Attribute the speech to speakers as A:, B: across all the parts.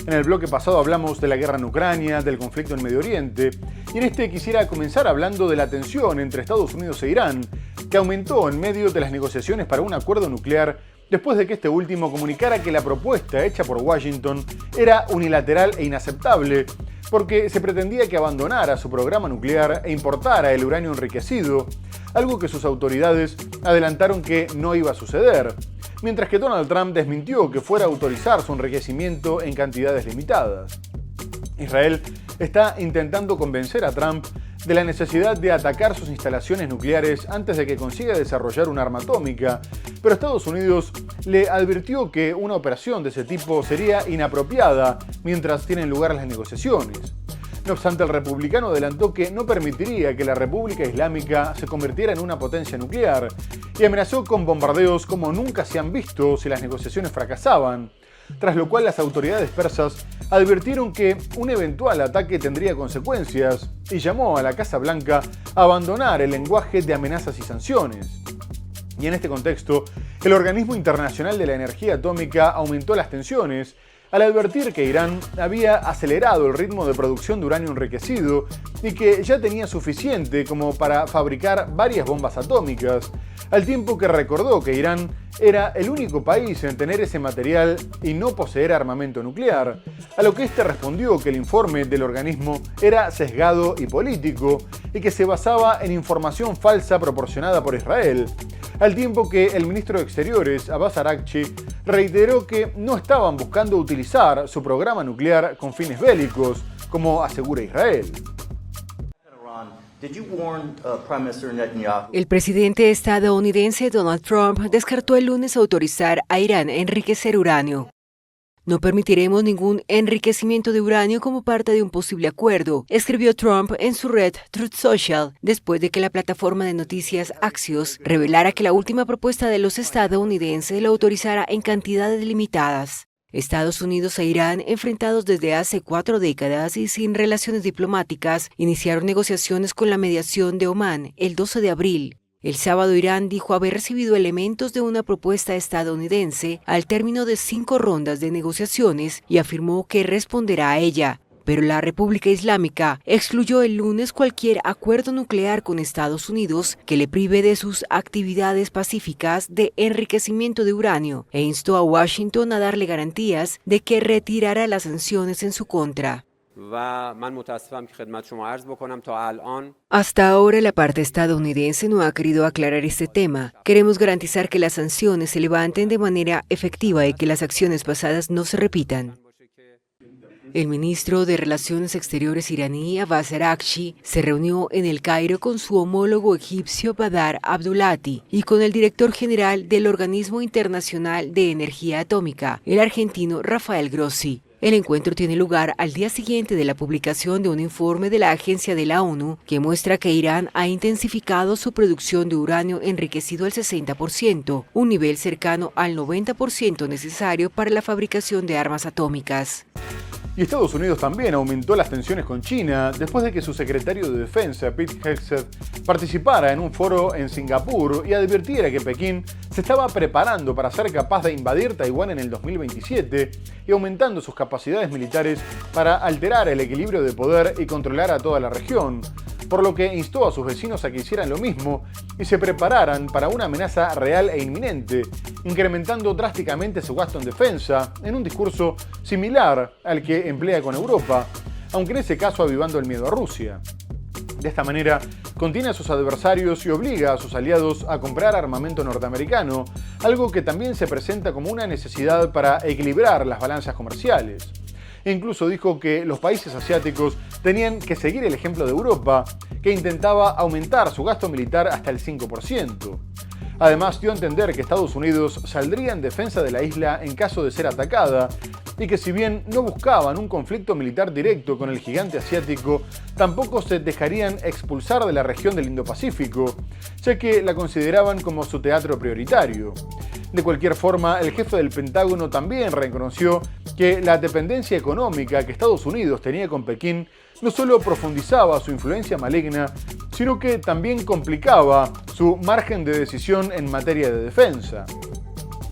A: En el bloque pasado hablamos de la guerra en Ucrania, del conflicto en Medio Oriente, y en este quisiera comenzar hablando de la tensión entre Estados Unidos e Irán, que aumentó en medio de las negociaciones para un acuerdo nuclear después de que este último comunicara que la propuesta hecha por Washington era unilateral e inaceptable, porque se pretendía que abandonara su programa nuclear e importara el uranio enriquecido, algo que sus autoridades adelantaron que no iba a suceder, mientras que Donald Trump desmintió que fuera a autorizar su enriquecimiento en cantidades limitadas. Israel está intentando convencer a Trump de la necesidad de atacar sus instalaciones nucleares antes de que consiga desarrollar un arma atómica, pero Estados Unidos le advirtió que una operación de ese tipo sería inapropiada mientras tienen lugar las negociaciones. No obstante, el republicano adelantó que no permitiría que la República Islámica se convirtiera en una potencia nuclear y amenazó con bombardeos como nunca se han visto si las negociaciones fracasaban, tras lo cual las autoridades persas advirtieron que un eventual ataque tendría consecuencias y llamó a la Casa Blanca a abandonar el lenguaje de amenazas y sanciones. Y en este contexto, el Organismo Internacional de la Energía Atómica aumentó las tensiones al advertir que Irán había acelerado el ritmo de producción de uranio enriquecido y que ya tenía suficiente como para fabricar varias bombas atómicas, al tiempo que recordó que Irán era el único país en tener ese material y no poseer armamento nuclear, a lo que este respondió que el informe del organismo era sesgado y político y que se basaba en información falsa proporcionada por Israel, al tiempo que el ministro de Exteriores, Abbas Araghchi, reiteró que no estaban buscando utilizar su programa nuclear con fines bélicos, como asegura Israel.
B: El presidente estadounidense Donald Trump descartó el lunes autorizar a Irán enriquecer uranio. No permitiremos ningún enriquecimiento de uranio como parte de un posible acuerdo, escribió Trump en su red Truth Social, después de que la plataforma de noticias Axios revelara que la última propuesta de los estadounidenses lo autorizara en cantidades limitadas. Estados Unidos e Irán, enfrentados desde hace 4 décadas y sin relaciones diplomáticas, iniciaron negociaciones con la mediación de Omán el 12 de abril. El sábado Irán dijo haber recibido elementos de una propuesta estadounidense al término de 5 rondas de negociaciones y afirmó que responderá a ella. Pero la República Islámica excluyó el lunes cualquier acuerdo nuclear con Estados Unidos que le prive de sus actividades pacíficas de enriquecimiento de uranio e instó a Washington a darle garantías de que retirará las sanciones en su contra. Hasta ahora la parte estadounidense no ha querido aclarar este tema. Queremos garantizar que las sanciones se levanten de manera efectiva y que las acciones pasadas no se repitan. El ministro de Relaciones Exteriores iraní, Abbas Araghchi, se reunió en El Cairo con su homólogo egipcio Badr Abdulati y con el director general del Organismo Internacional de Energía Atómica, el argentino Rafael Grossi. El encuentro tiene lugar al día siguiente de la publicación de un informe de la Agencia de la ONU que muestra que Irán ha intensificado su producción de uranio enriquecido al 60%, un nivel cercano al 90% necesario para la fabricación de armas atómicas.
A: Y Estados Unidos también aumentó las tensiones con China después de que su secretario de Defensa, Pete Hegseth, participara en un foro en Singapur y advirtiera que Pekín se estaba preparando para ser capaz de invadir Taiwán en el 2027 y aumentando sus capacidades militares para alterar el equilibrio de poder y controlar a toda la región, por lo que instó a sus vecinos a que hicieran lo mismo y se prepararan para una amenaza real e inminente, incrementando drásticamente su gasto en defensa, en un discurso similar al que emplea con Europa, aunque en ese caso avivando el miedo a Rusia. De esta manera, contiene a sus adversarios y obliga a sus aliados a comprar armamento norteamericano, algo que también se presenta como una necesidad para equilibrar las balanzas comerciales. E incluso dijo que los países asiáticos tenían que seguir el ejemplo de Europa, que intentaba aumentar su gasto militar hasta el 5%. Además, dio a entender que Estados Unidos saldría en defensa de la isla en caso de ser atacada y que si bien no buscaban un conflicto militar directo con el gigante asiático, tampoco se dejarían expulsar de la región del Indo-Pacífico, ya que la consideraban como su teatro prioritario. De cualquier forma, el jefe del Pentágono también reconoció que la dependencia económica que Estados Unidos tenía con Pekín no solo profundizaba su influencia maligna, sino que también complicaba su margen de decisión en materia de defensa.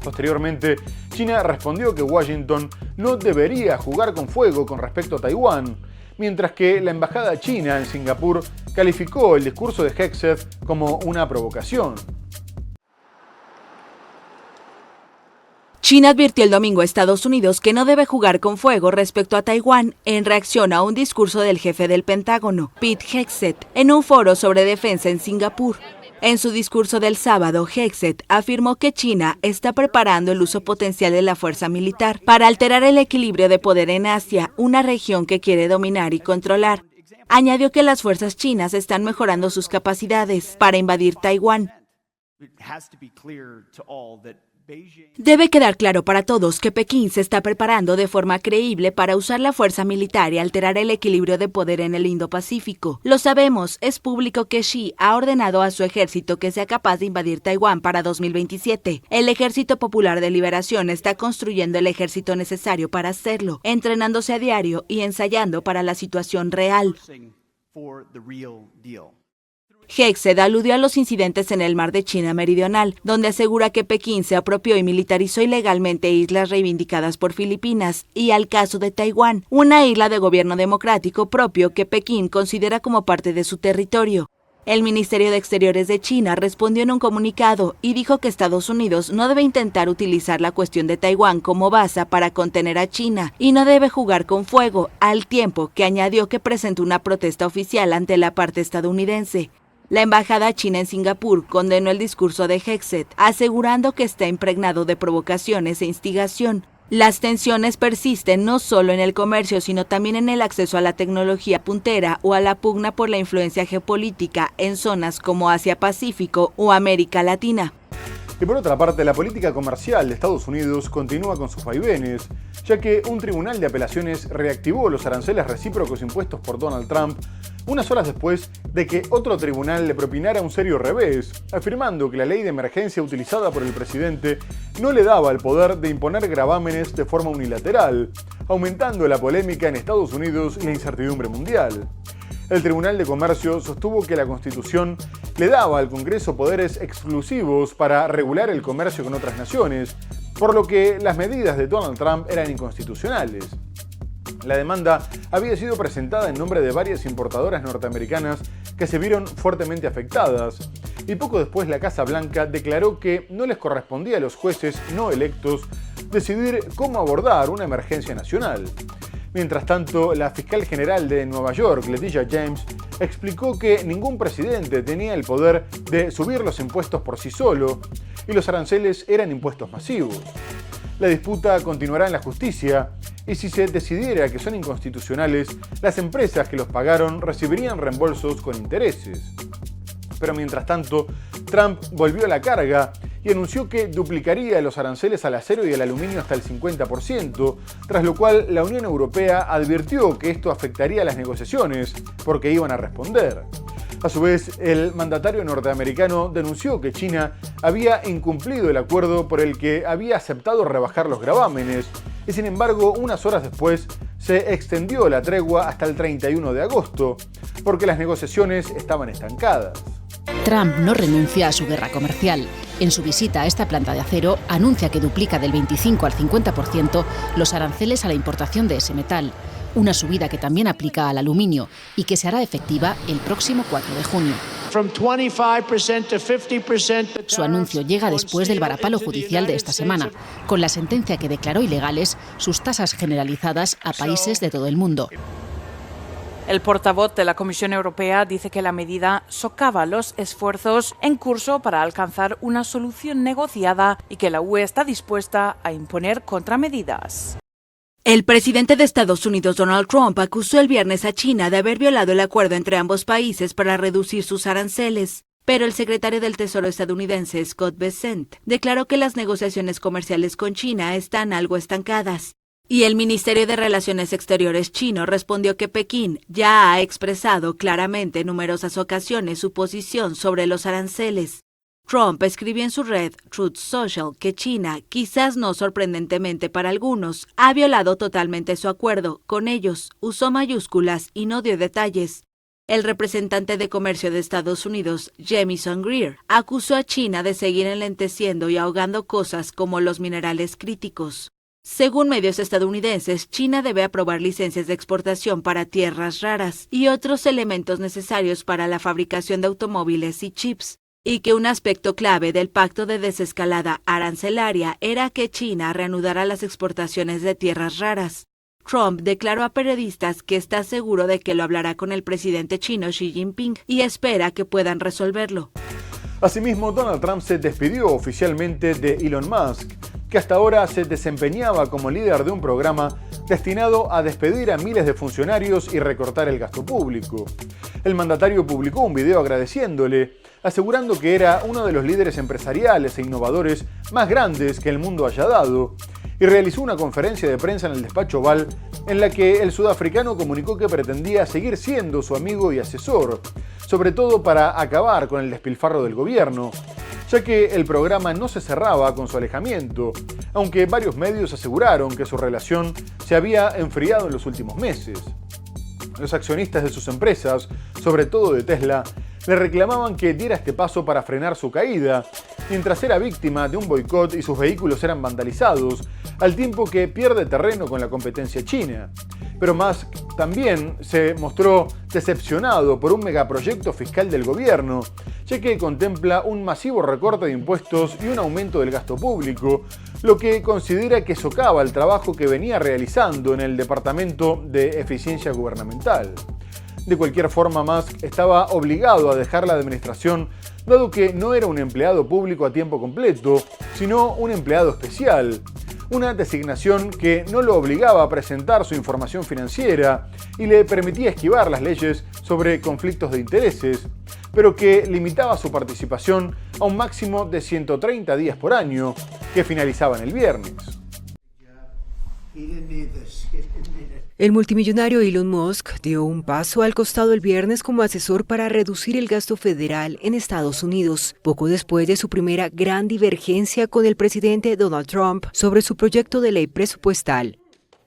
A: Posteriormente, China respondió que Washington no debería jugar con fuego con respecto a Taiwán, mientras que la embajada china en Singapur calificó el discurso de Hegseth como una provocación.
C: China advirtió el domingo a Estados Unidos que no debe jugar con fuego respecto a Taiwán en reacción a un discurso del jefe del Pentágono, Pete Hegseth, en un foro sobre defensa en Singapur. En su discurso del sábado, Hegseth afirmó que China está preparando el uso potencial de la fuerza militar para alterar el equilibrio de poder en Asia, una región que quiere dominar y controlar. Añadió que las fuerzas chinas están mejorando sus capacidades para invadir Taiwán. Debe quedar claro para todos que Pekín se está preparando de forma creíble para usar la fuerza militar y alterar el equilibrio de poder en el Indo-Pacífico. Lo sabemos, es público que Xi ha ordenado a su ejército que sea capaz de invadir Taiwán para 2027. El Ejército Popular de Liberación está construyendo el ejército necesario para hacerlo, entrenándose a diario y ensayando para la situación real. Hegseth aludió a los incidentes en el mar de China Meridional, donde asegura que Pekín se apropió y militarizó ilegalmente islas reivindicadas por Filipinas, y al caso de Taiwán, una isla de gobierno democrático propio que Pekín considera como parte de su territorio. El Ministerio de Exteriores de China respondió en un comunicado y dijo que Estados Unidos no debe intentar utilizar la cuestión de Taiwán como base para contener a China y no debe jugar con fuego, al tiempo que añadió que presentó una protesta oficial ante la parte estadounidense. La embajada china en Singapur condenó el discurso de Hegseth, asegurando que está impregnado de provocaciones e instigación. Las tensiones persisten no solo en el comercio, sino también en el acceso a la tecnología puntera o a la pugna por la influencia geopolítica en zonas como Asia-Pacífico o América Latina.
A: Y por otra parte, la política comercial de Estados Unidos continúa con sus vaivenes, ya que un tribunal de apelaciones reactivó los aranceles recíprocos impuestos por Donald Trump unas horas después de que otro tribunal le propinara un serio revés, afirmando que la ley de emergencia utilizada por el presidente no le daba el poder de imponer gravámenes de forma unilateral, aumentando la polémica en Estados Unidos y la incertidumbre mundial. El Tribunal de Comercio sostuvo que la Constitución le daba al Congreso poderes exclusivos para regular el comercio con otras naciones, por lo que las medidas de Donald Trump eran inconstitucionales. La demanda había sido presentada en nombre de varias importadoras norteamericanas que se vieron fuertemente afectadas, y poco después la Casa Blanca declaró que no les correspondía a los jueces no electos decidir cómo abordar una emergencia nacional. Mientras tanto, la fiscal general de Nueva York, Letitia James, explicó que ningún presidente tenía el poder de subir los impuestos por sí solo y los aranceles eran impuestos masivos. La disputa continuará en la justicia y si se decidiera que son inconstitucionales, las empresas que los pagaron recibirían reembolsos con intereses. Pero mientras tanto, Trump volvió a la carga y anunció que duplicaría los aranceles al acero y al aluminio hasta el 50%, tras lo cual la Unión Europea advirtió que esto afectaría las negociaciones porque iban a responder. A su vez, el mandatario norteamericano denunció que China había incumplido el acuerdo por el que había aceptado rebajar los gravámenes, y sin embargo, unas horas después se extendió la tregua hasta el 31 de agosto, porque las negociaciones estaban estancadas.
D: Trump no renuncia a su guerra comercial. En su visita a esta planta de acero, anuncia que duplica del 25 al 50% los aranceles a la importación de ese metal, una subida que también aplica al aluminio y que se hará efectiva el próximo 4 de junio. Su anuncio llega después del varapalo judicial de esta semana, con la sentencia que declaró ilegales sus tasas generalizadas a países de todo el mundo.
E: El portavoz de la Comisión Europea dice que la medida socava los esfuerzos en curso para alcanzar una solución negociada y que la UE está dispuesta a imponer contramedidas.
C: El presidente de Estados Unidos, Donald Trump, acusó el viernes a China de haber violado el acuerdo entre ambos países para reducir sus aranceles. Pero el secretario del Tesoro estadounidense, Scott Bessent, declaró que las negociaciones comerciales con China están algo estancadas. Y el Ministerio de Relaciones Exteriores chino respondió que Pekín ya ha expresado claramente en numerosas ocasiones su posición sobre los aranceles. Trump escribió en su red Truth Social que China, quizás no sorprendentemente para algunos, ha violado totalmente su acuerdo con ellos, usó mayúsculas y no dio detalles. El representante de comercio de Estados Unidos, Jamieson Greer, acusó a China de seguir enlenteciendo y ahogando cosas como los minerales críticos. Según medios estadounidenses, China debe aprobar licencias de exportación para tierras raras y otros elementos necesarios para la fabricación de automóviles y chips, y que un aspecto clave del pacto de desescalada arancelaria era que China reanudara las exportaciones de tierras raras. Trump declaró a periodistas que está seguro de que lo hablará con el presidente chino Xi Jinping y espera que puedan resolverlo.
A: Asimismo, Donald Trump se despidió oficialmente de Elon Musk, que hasta ahora se desempeñaba como líder de un programa destinado a despedir a miles de funcionarios y recortar el gasto público. El mandatario publicó un video agradeciéndole, asegurando que era uno de los líderes empresariales e innovadores más grandes que el mundo haya dado, y realizó una conferencia de prensa en el despacho Oval en la que el sudafricano comunicó que pretendía seguir siendo su amigo y asesor, sobre todo para acabar con el despilfarro del gobierno, ya que el programa no se cerraba con su alejamiento, aunque varios medios aseguraron que su relación se había enfriado en los últimos meses. Los accionistas de sus empresas, sobre todo de Tesla, le reclamaban que diera este paso para frenar su caída, mientras era víctima de un boicot y sus vehículos eran vandalizados, al tiempo que pierde terreno con la competencia china. Pero Musk también se mostró decepcionado por un megaproyecto fiscal del gobierno, ya que contempla un masivo recorte de impuestos y un aumento del gasto público, lo que considera que socava el trabajo que venía realizando en el Departamento de Eficiencia Gubernamental. De cualquier forma, Musk estaba obligado a dejar la administración, dado que no era un empleado público a tiempo completo, sino un empleado especial. Una designación que no lo obligaba a presentar su información financiera y le permitía esquivar las leyes sobre conflictos de intereses, pero que limitaba su participación a un máximo de 130 días por año, que finalizaban el viernes.
B: El multimillonario Elon Musk dio un paso al costado el viernes como asesor para reducir el gasto federal en Estados Unidos, poco después de su primera gran divergencia con el presidente Donald Trump sobre su proyecto de ley presupuestal.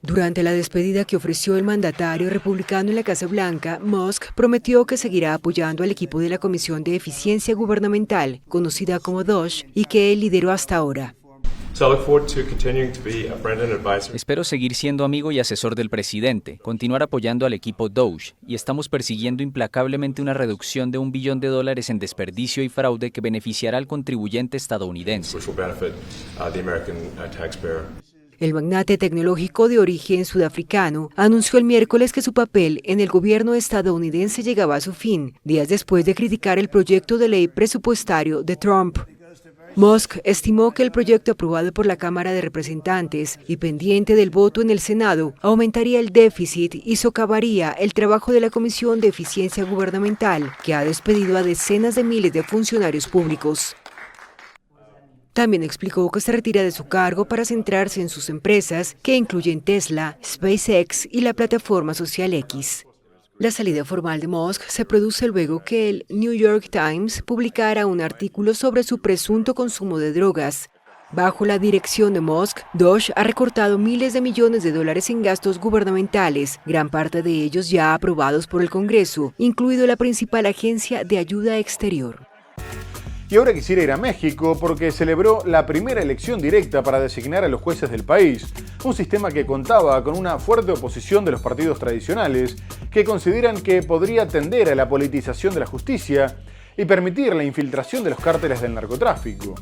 B: Durante la despedida que ofreció el mandatario republicano en la Casa Blanca, Musk prometió que seguirá apoyando al equipo de la Comisión de Eficiencia Gubernamental, conocida como DOGE, y que él lideró hasta ahora.
F: Espero seguir siendo amigo y asesor del presidente, continuar apoyando al equipo DOGE, y estamos persiguiendo implacablemente una reducción de $1 billón en desperdicio y fraude que beneficiará al contribuyente estadounidense.
B: El magnate tecnológico de origen sudafricano anunció el miércoles que su papel en el gobierno estadounidense llegaba a su fin, días después de criticar el proyecto de ley presupuestario de Trump. Musk estimó que el proyecto aprobado por la Cámara de Representantes y pendiente del voto en el Senado aumentaría el déficit y socavaría el trabajo de la Comisión de Eficiencia Gubernamental, que ha despedido a decenas de miles de funcionarios públicos. También explicó que se retira de su cargo para centrarse en sus empresas, que incluyen Tesla, SpaceX y la plataforma social X. La salida formal de Musk se produce luego que el New York Times publicara un artículo sobre su presunto consumo de drogas. Bajo la dirección de Musk, DOGE ha recortado miles de millones de dólares en gastos gubernamentales, gran parte de ellos ya aprobados por el Congreso, incluido la principal agencia de ayuda exterior.
A: Y ahora quisiera ir a México porque celebró la primera elección directa para designar a los jueces del país, un sistema que contaba con una fuerte oposición de los partidos tradicionales, que consideran que podría tender a la politización de la justicia y permitir la infiltración de los cárteles del narcotráfico.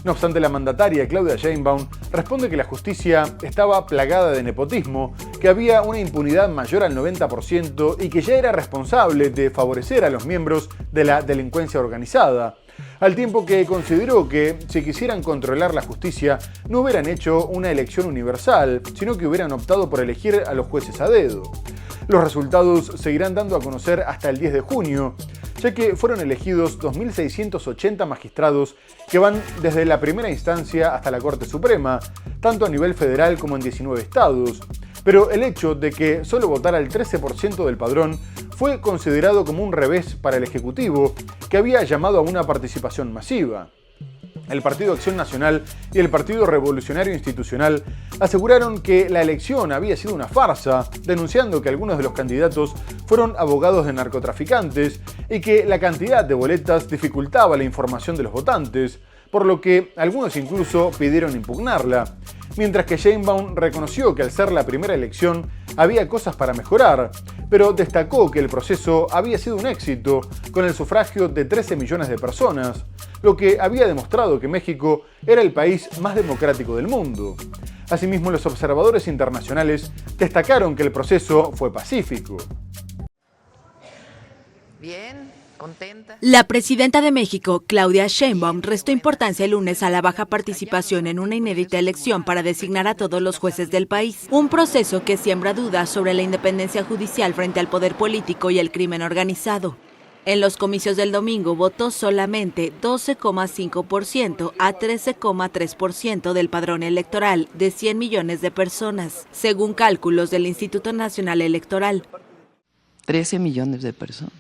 A: No obstante, la mandataria Claudia Sheinbaum responde que la justicia estaba plagada de nepotismo, que había una impunidad mayor al 90% y que ya era responsable de favorecer a los miembros de la delincuencia organizada, al tiempo que consideró que si quisieran controlar la justicia no hubieran hecho una elección universal, sino que hubieran optado por elegir a los jueces a dedo. Los resultados seguirán dando a conocer hasta el 10 de junio, ya que fueron elegidos 2.680 magistrados que van desde la primera instancia hasta la Corte Suprema, tanto a nivel federal como en 19 estados. Pero el hecho de que solo votara el 13% del padrón fue considerado como un revés para el Ejecutivo, que había llamado a una participación masiva. El Partido Acción Nacional y el Partido Revolucionario Institucional aseguraron que la elección había sido una farsa, denunciando que algunos de los candidatos fueron abogados de narcotraficantes y que la cantidad de boletas dificultaba la información de los votantes, por lo que algunos incluso pidieron impugnarla. mientras que Sheinbaum reconoció que al ser la primera elección había cosas para mejorar, pero destacó que el proceso había sido un éxito con el sufragio de 13 millones de personas, lo que había demostrado que México era el país más democrático del mundo. Asimismo, los observadores internacionales destacaron que el proceso fue pacífico.
G: Bien, contenta.
C: La presidenta de México, Claudia Sheinbaum, restó importancia el lunes a la baja participación en una inédita elección para designar a todos los jueces del país. Un proceso que siembra dudas sobre la independencia judicial frente al poder político y el crimen organizado. En los comicios del domingo votó solamente 12,5% a 13,3% del padrón electoral de 100 millones de personas, según cálculos del Instituto Nacional Electoral.
G: 13 millones de personas.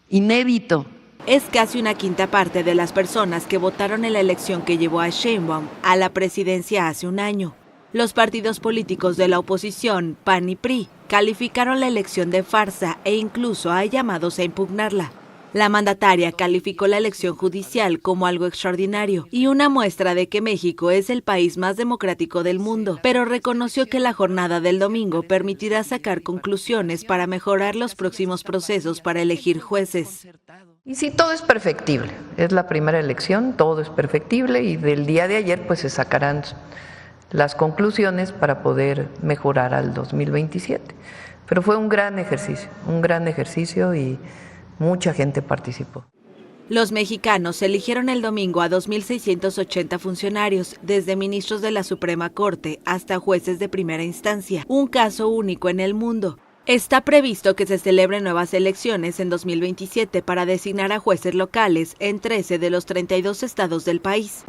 G: Inédito.
C: Es casi una quinta parte de las personas que votaron en la elección que llevó a Sheinbaum a la presidencia hace un año. Los partidos políticos de la oposición, PAN y PRI, calificaron la elección de farsa e incluso hay llamados a impugnarla. La mandataria calificó la elección judicial como algo extraordinario y una muestra de que México es el país más democrático del mundo, pero reconoció que la jornada del domingo permitirá sacar conclusiones para mejorar los próximos procesos para elegir jueces.
G: Y sí, todo es perfectible. Es la primera elección, todo es perfectible y del día de ayer pues se sacarán las conclusiones para poder mejorar al 2027. Pero fue un gran ejercicio y mucha gente participó.
C: Los mexicanos eligieron el domingo a 2.680 funcionarios, desde ministros de la Suprema Corte hasta jueces de primera instancia, un caso único en el mundo. Está previsto que se celebren nuevas elecciones en 2027 para designar a jueces locales en 13 de los 32 estados del país.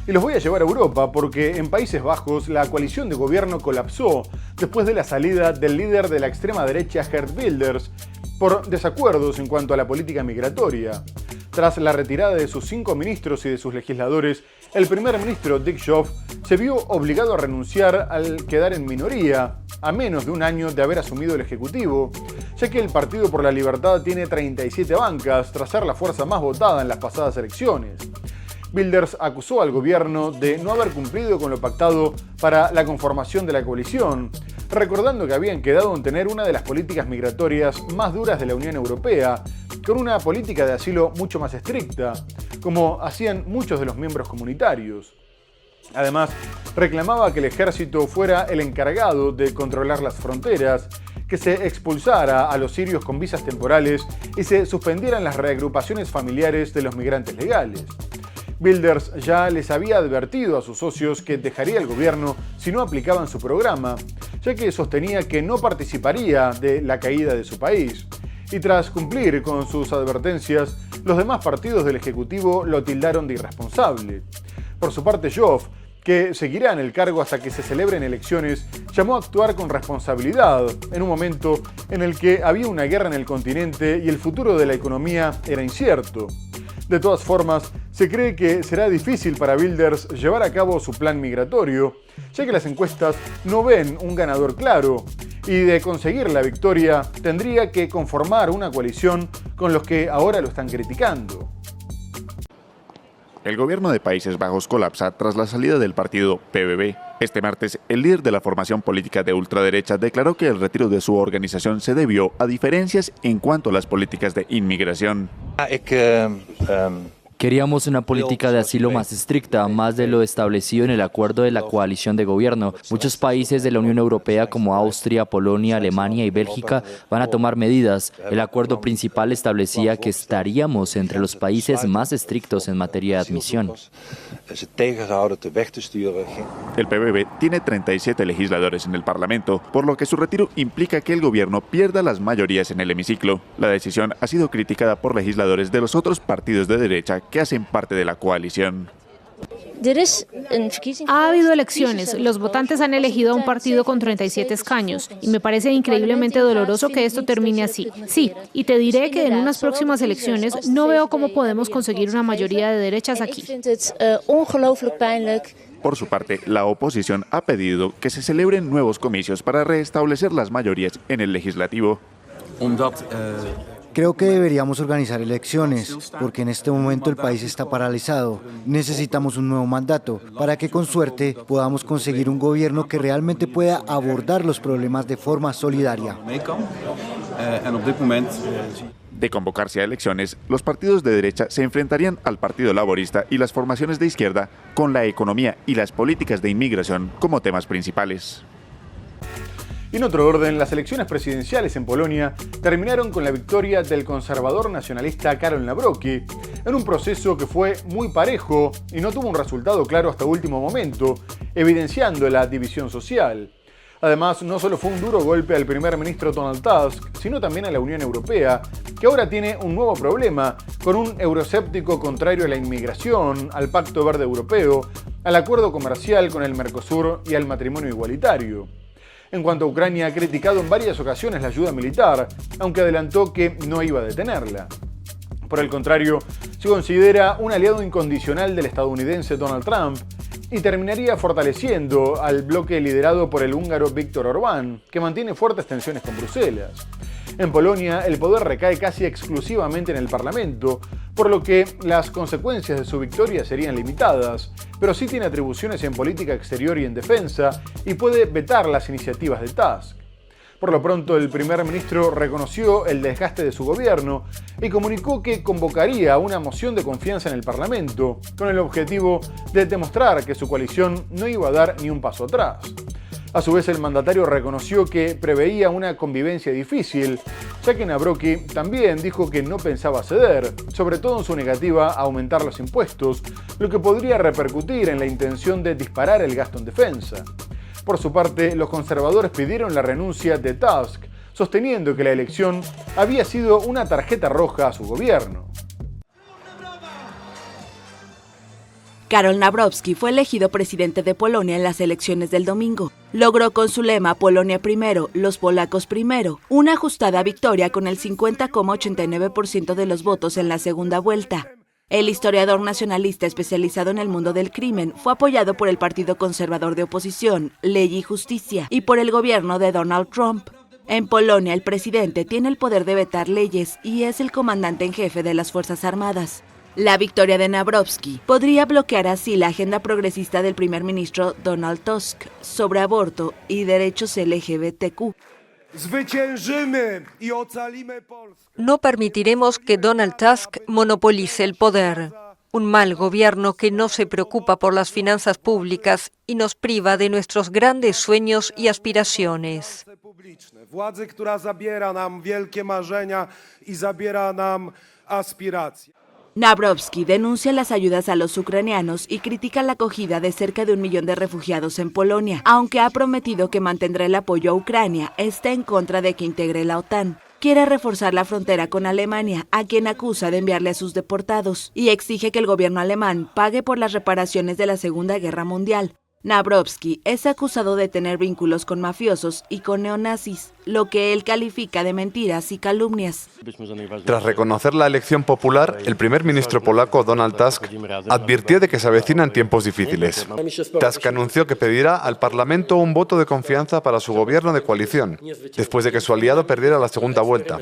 A: Y los voy a llevar a Europa porque en Países Bajos la coalición de gobierno colapsó después de la salida del líder de la extrema derecha Geert Wilders por desacuerdos en cuanto a la política migratoria. Tras la retirada de sus 5 ministros y de sus legisladores, el primer ministro Dick Schoof se vio obligado a renunciar al quedar en minoría, a menos de un año de haber asumido el Ejecutivo, ya que el Partido por la Libertad tiene 37 bancas tras ser la fuerza más votada en las pasadas elecciones. Wilders acusó al gobierno de no haber cumplido con lo pactado para la conformación de la coalición, recordando que habían quedado en tener una de las políticas migratorias más duras de la Unión Europea, con una política de asilo mucho más estricta, como hacían muchos de los miembros comunitarios. Además, reclamaba que el ejército fuera el encargado de controlar las fronteras, que se expulsara a los sirios con visas temporales y se suspendieran las reagrupaciones familiares de los migrantes legales. Wilders ya les había advertido a sus socios que dejaría el gobierno si no aplicaban su programa, ya que sostenía que no participaría de la caída de su país. Y tras cumplir con sus advertencias, los demás partidos del Ejecutivo lo tildaron de irresponsable. Por su parte, Schoof, que seguirá en el cargo hasta que se celebren elecciones, llamó a actuar con responsabilidad en un momento en el que había una guerra en el continente y el futuro de la economía era incierto. De todas formas, se cree que será difícil para Wilders llevar a cabo su plan migratorio, ya que las encuestas no ven un ganador claro, y de conseguir la victoria tendría que conformar una coalición con los que ahora lo están criticando.
H: El gobierno de Países Bajos colapsa tras la salida del partido PVV. Este martes, el líder de la formación política de ultraderecha declaró que el retiro de su organización se debió a diferencias en cuanto a las políticas de inmigración.
I: Queríamos una política de asilo más estricta, más de lo establecido en el acuerdo de la coalición de gobierno. Muchos países de la Unión Europea como Austria, Polonia, Alemania y Bélgica van a tomar medidas. El acuerdo principal establecía que estaríamos entre los países más estrictos en materia de admisión.
H: El PVV tiene 37 legisladores en el Parlamento, por lo que su retiro implica que el gobierno pierda las mayorías en el hemiciclo. La decisión ha sido criticada por legisladores de los otros partidos de derecha que hacen parte de la coalición.
J: Ha habido elecciones, los votantes han elegido a un partido con 37 escaños y me parece increíblemente doloroso que esto termine así. Sí, y te diré que en unas próximas elecciones no veo cómo podemos conseguir una mayoría de derechas aquí.
H: Por su parte, la oposición ha pedido que se celebren nuevos comicios para restablecer las mayorías en el legislativo.
K: Creo que deberíamos organizar elecciones, porque en este momento el país está paralizado. Necesitamos un nuevo mandato para que con suerte podamos conseguir un gobierno que realmente pueda abordar los problemas de forma solidaria.
H: De convocarse a elecciones, los partidos de derecha se enfrentarían al Partido Laborista y las formaciones de izquierda con la economía y las políticas de inmigración como temas principales.
A: Y en otro orden, las elecciones presidenciales en Polonia terminaron con la victoria del conservador nacionalista Karol Nawrocki, en un proceso que fue muy parejo y no tuvo un resultado claro hasta último momento, evidenciando la división social. Además, no solo fue un duro golpe al primer ministro Donald Tusk, sino también a la Unión Europea, que ahora tiene un nuevo problema, con un euroscéptico contrario a la inmigración, al Pacto Verde Europeo, al acuerdo comercial con el Mercosur y al matrimonio igualitario. En cuanto a Ucrania, ha criticado en varias ocasiones la ayuda militar, aunque adelantó que no iba a detenerla. Por el contrario, se considera un aliado incondicional del estadounidense Donald Trump y terminaría fortaleciendo al bloque liderado por el húngaro Viktor Orbán, que mantiene fuertes tensiones con Bruselas. En Polonia, el poder recae casi exclusivamente en el Parlamento, por lo que las consecuencias de su victoria serían limitadas, pero sí tiene atribuciones en política exterior y en defensa, y puede vetar las iniciativas de Tusk. Por lo pronto, el primer ministro reconoció el desgaste de su gobierno y comunicó que convocaría una moción de confianza en el Parlamento, con el objetivo de demostrar que su coalición no iba a dar ni un paso atrás. A su vez, el mandatario reconoció que preveía una convivencia difícil, ya que Nawrocki también dijo que no pensaba ceder, sobre todo en su negativa a aumentar los impuestos, lo que podría repercutir en la intención de disparar el gasto en defensa. Por su parte, los conservadores pidieron la renuncia de Tusk, sosteniendo que la elección había sido una tarjeta roja a su gobierno.
C: Karol Nawrocki fue elegido presidente de Polonia en las elecciones del domingo. Logró con su lema Polonia primero, los polacos primero, una ajustada victoria con el 50,89% de los votos en la segunda vuelta. El historiador nacionalista especializado en el mundo del crimen fue apoyado por el partido conservador de oposición, Ley y Justicia, y por el gobierno de Donald Trump. En Polonia, el presidente tiene el poder de vetar leyes y es el comandante en jefe de las Fuerzas Armadas. La victoria de Nawrocki podría bloquear así la agenda progresista del primer ministro Donald Tusk sobre aborto y derechos LGBTQ.
L: No permitiremos que Donald Tusk monopolice el poder. Un mal gobierno que no se preocupa por las finanzas públicas y nos priva de nuestros grandes sueños y aspiraciones.
C: Nawrocki denuncia las ayudas a los ucranianos y critica la acogida de cerca de 1 millón de refugiados en Polonia, aunque ha prometido que mantendrá el apoyo a Ucrania, está en contra de que integre la OTAN. Quiere reforzar la frontera con Alemania, a quien acusa de enviarle a sus deportados, y exige que el gobierno alemán pague por las reparaciones de la Segunda Guerra Mundial. Nawrocki es acusado de tener vínculos con mafiosos y con neonazis, lo que él califica de mentiras y calumnias.
M: Tras reconocer la elección popular, el primer ministro polaco Donald Tusk advirtió de que se avecinan tiempos difíciles. Tusk anunció que pedirá al Parlamento un voto de confianza para su gobierno de coalición, después de que su aliado perdiera la segunda vuelta.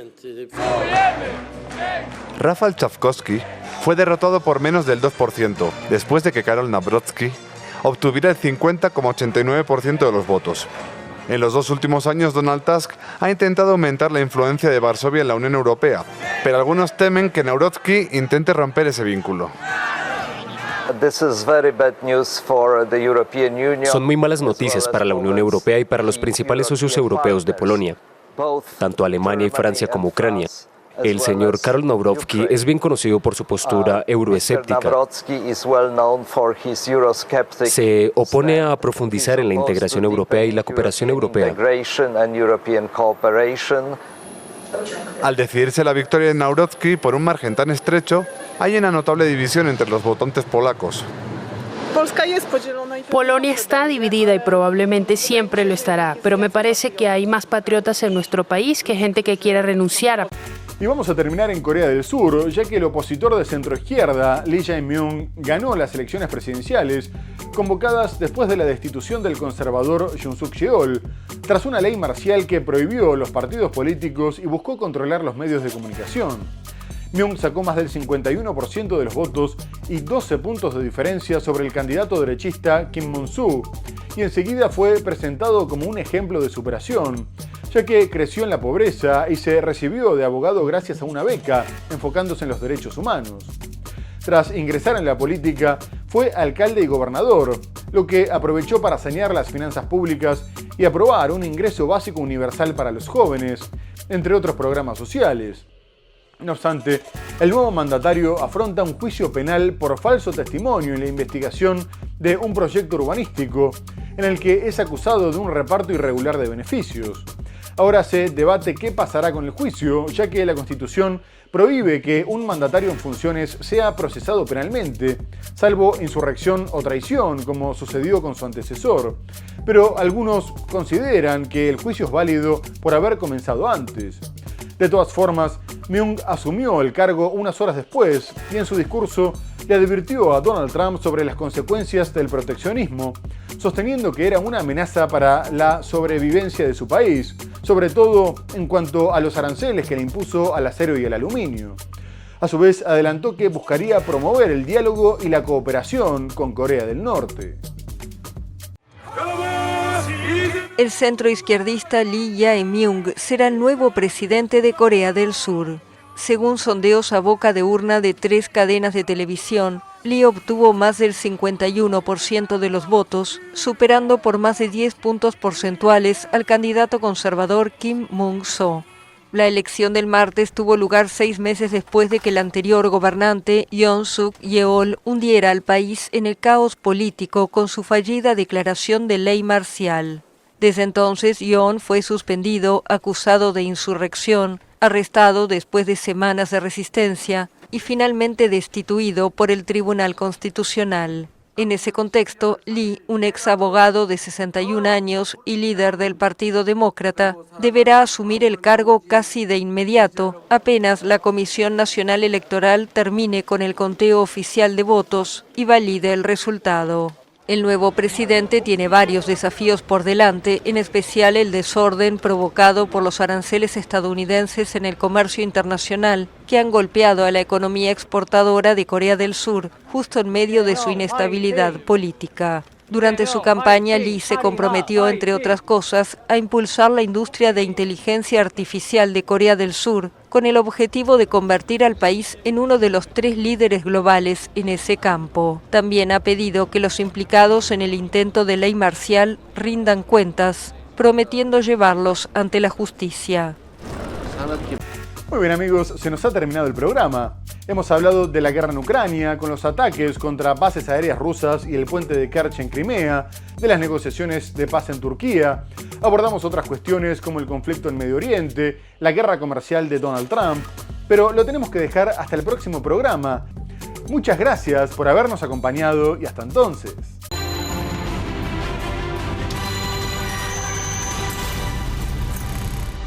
M: Rafał Trzaskowski fue derrotado por menos del 2%, después de que Karol Nawrocki obtuviera el 50,89% de los votos. En los 2 últimos años, Donald Tusk ha intentado aumentar la influencia de Varsovia en la Unión Europea, pero algunos temen que Nawrocki intente romper ese vínculo.
N: Son muy malas noticias para la Unión Europea y para los principales socios europeos de Polonia, tanto Alemania y Francia como Ucrania. El señor Karol Nawrocki es bien conocido por su postura euroescéptica. Se opone a profundizar en la integración europea y la cooperación europea.
M: Al decidirse la victoria de Nawrocki por un margen tan estrecho, hay una notable división entre los votantes polacos.
O: Polonia está dividida y probablemente siempre lo estará, pero me parece que hay más patriotas en nuestro país que gente que quiere renunciar.
A: Y vamos a terminar en Corea del Sur, ya que el opositor de centroizquierda, Lee Jae-myung, ganó las elecciones presidenciales convocadas después de la destitución del conservador Yoon Suk-yeol, tras una ley marcial que prohibió los partidos políticos y buscó controlar los medios de comunicación. Myung sacó más del 51% de los votos y 12 puntos de diferencia sobre el candidato derechista Kim Moon-soo, y enseguida fue presentado como un ejemplo de superación, ya que creció en la pobreza y se recibió de abogado gracias a una beca, enfocándose en los derechos humanos. Tras ingresar en la política, fue alcalde y gobernador, lo que aprovechó para sanear las finanzas públicas y aprobar un ingreso básico universal para los jóvenes, entre otros programas sociales. No obstante, el nuevo mandatario afronta un juicio penal por falso testimonio en la investigación de un proyecto urbanístico en el que es acusado de un reparto irregular de beneficios. Ahora se debate qué pasará con el juicio, ya que la Constitución prohíbe que un mandatario en funciones sea procesado penalmente, salvo insurrección o traición, como sucedió con su antecesor. Pero algunos consideran que el juicio es válido por haber comenzado antes. De todas formas, Myung asumió el cargo unas horas después y en su discurso le advirtió a Donald Trump sobre las consecuencias del proteccionismo, sosteniendo que era una amenaza para la sobrevivencia de su país, sobre todo en cuanto a los aranceles que le impuso al acero y al aluminio. A su vez, adelantó que buscaría promover el diálogo y la cooperación con Corea del Norte.
L: El centroizquierdista Lee Jae-myung será el nuevo presidente de Corea del Sur. Según sondeos a boca de urna de 3 cadenas de televisión, Lee obtuvo más del 51% de los votos, superando por más de 10 puntos porcentuales al candidato conservador Kim Moon-soo. La elección del martes tuvo lugar 6 meses después de que el anterior gobernante, Yoon Suk Yeol, hundiera al país en el caos político con su fallida declaración de ley marcial. Desde entonces, Yoon fue suspendido, acusado de insurrección, arrestado después de semanas de resistencia y finalmente destituido por el Tribunal Constitucional. En ese contexto, Lee, un ex abogado de 61 años y líder del Partido Demócrata, deberá asumir el cargo casi de inmediato, apenas la Comisión Nacional Electoral termine con el conteo oficial de votos y valide el resultado. El nuevo presidente tiene varios desafíos por delante, en especial el desorden provocado por los aranceles estadounidenses en el comercio internacional, que han golpeado a la economía exportadora de Corea del Sur, justo en medio de su inestabilidad política. Durante su campaña, Lee se comprometió, entre otras cosas, a impulsar la industria de inteligencia artificial de Corea del Sur, con el objetivo de convertir al país en uno de los 3 líderes globales en ese campo. También ha pedido que los implicados en el intento de ley marcial rindan cuentas, prometiendo llevarlos ante la justicia.
A: Muy bien amigos, se nos ha terminado el programa. Hemos hablado de la guerra en Ucrania, con los ataques contra bases aéreas rusas y el puente de Kerch en Crimea, de las negociaciones de paz en Turquía. Abordamos otras cuestiones como el conflicto en Medio Oriente, la guerra comercial de Donald Trump, pero lo tenemos que dejar hasta el próximo programa. Muchas gracias por habernos acompañado y hasta entonces.